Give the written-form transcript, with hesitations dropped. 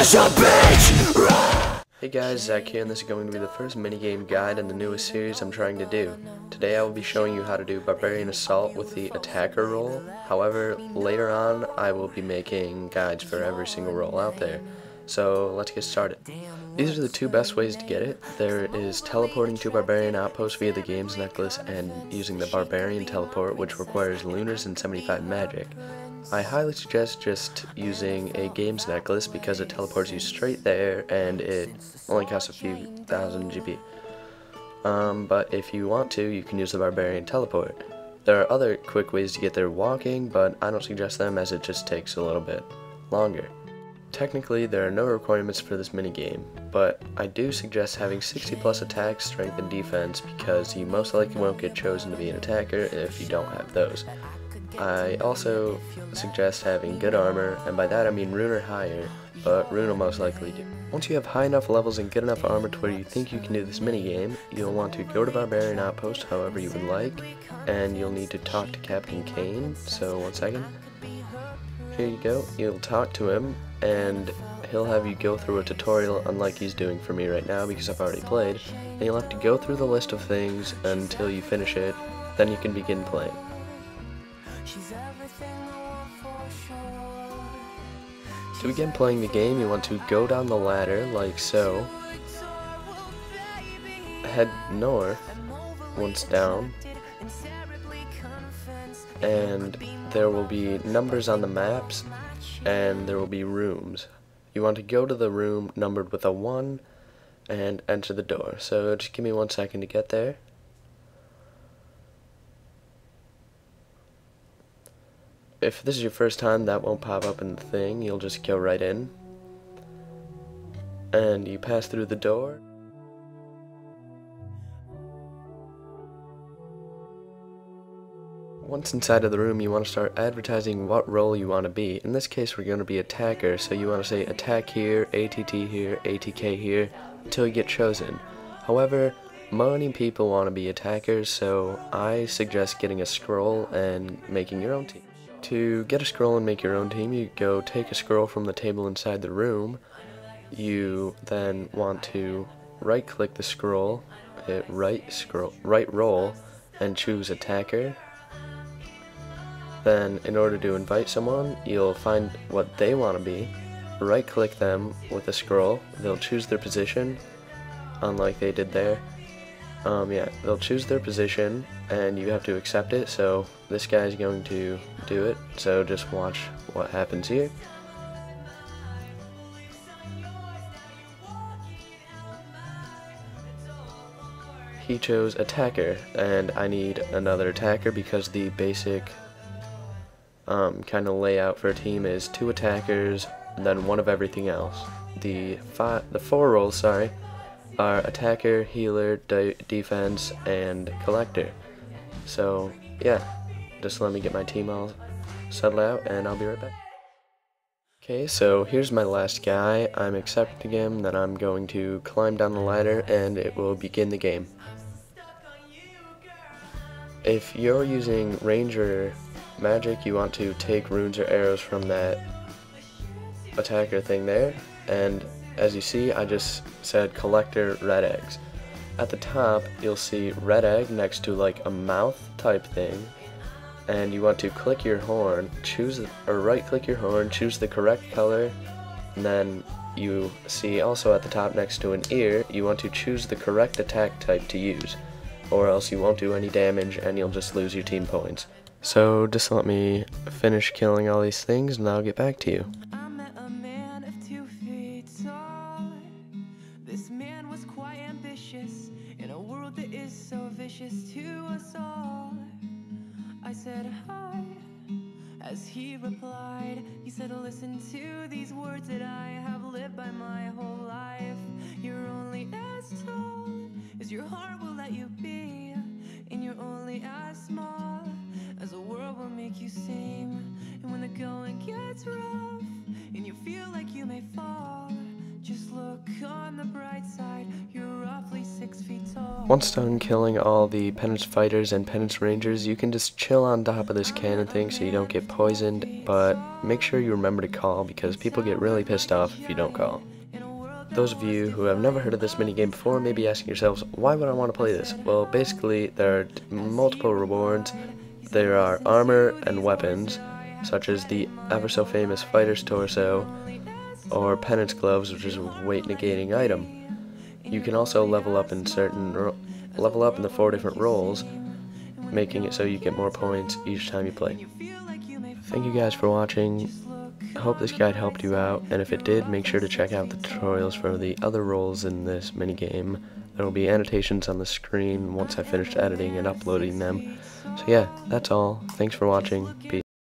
Hey guys, Zach here, and this is going to be the first minigame guide in the newest series I'm trying to do. Today I will be showing you how to do Barbarian Assault with the attacker role. However, later on I will be making guides for every single role out there. So let's get started. These are the two best ways to get it. There is teleporting to Barbarian Outpost via the games necklace and using the Barbarian teleport, which requires lunars and 75 magic. I highly suggest just using a games necklace because it teleports you straight there and it only costs a few thousand GP. But if you want to, you can use the Barbarian teleport. There are other quick ways to get there walking, but I don't suggest them as it just takes a little bit longer. Technically, there are no requirements for this minigame, but I do suggest having 60 plus attack, strength, and defense because you most likely won't get chosen to be an attacker if you don't have those. I also suggest having good armor, and by that I mean rune or higher, but rune will most likely do. Once you have high enough levels and good enough armor to where you think you can do this minigame, you'll want to go to Barbarian Outpost however you would like, and you'll need to talk to Captain Kane, so 1 second. Here you go, you'll talk to him, and he'll have you go through a tutorial unlike he's doing for me right now because I've already played, and you'll have to go through the list of things until you finish it, then you can begin playing. To begin playing the game, you want to go down the ladder like so, head north once down, and there will be numbers on the maps, and there will be rooms. You want to go to the room numbered with a 1 and enter the door. So just give me 1 second to get there. If this is your first time, that won't pop up in the thing. You'll just go right in. And you pass through the door. Once inside of the room, you want to start advertising what role you want to be. In this case, we're going to be attacker, so you want to say attack here, ATT here, ATK here, until you get chosen. However, many people want to be attackers, so I suggest getting a scroll and making your own team. To get a scroll and make your own team, you go take a scroll from the table inside the room. You then want to right click the scroll, hit right roll, and choose attacker. Then in order to invite someone, you'll find what they want to be, right click them with a scroll, they'll choose their position, unlike they did there. They'll choose their position and you have to accept it, so this guy's going to do it, so just watch what happens here. He chose attacker, and I need another attacker because the basic kind of layout for a team is 2 attackers and then 1 of everything else. The 4 roles, are attacker, healer, defense, and collector. So yeah, just let me get my team all settled out and I'll be right back. Okay, so here's my last guy. I'm accepting him, then I'm going to climb down the ladder and it will begin the game. If you're using ranger magic, you want to take runes or arrows from that attacker thing there, and as you see, I just said collector red eggs. At the top, you'll see red egg next to like a mouth type thing, and you want to click your horn, right click your horn, choose the correct color, and then you see also at the top next to an ear, you want to choose the correct attack type to use, or else you won't do any damage and you'll just lose your team points. So just let me finish killing all these things and I'll get back to you. This man was quite ambitious in a world that is so vicious to us all. I said hi, as he replied. He said, listen to these words that I have lived by my whole life. You're only as tall as your heart will let you be, and you're only as small as the world will make you seem. And when the going gets rough and you feel like you may fall, just look on the bright side, you're roughly 6 feet tall. Once done killing all the penance fighters and penance rangers, you can just chill on top of this cannon thing so you don't get poisoned, but make sure you remember to call because people get really pissed off if you don't call. Those of you who have never heard of this minigame before may be asking yourselves, why would I want to play this? Well, basically, there are multiple rewards. There are armor and weapons, such as the ever so famous fighter's torso, or penance gloves, which is a weight negating item. You can also level up in the 4 different roles, making it so you get more points each time you play. Thank you guys for watching. I hope this guide helped you out, and if it did, make sure to check out the tutorials for the other roles in this minigame. There will be annotations on the screen once I finish editing and uploading them. So yeah, that's all. Thanks for watching. Peace.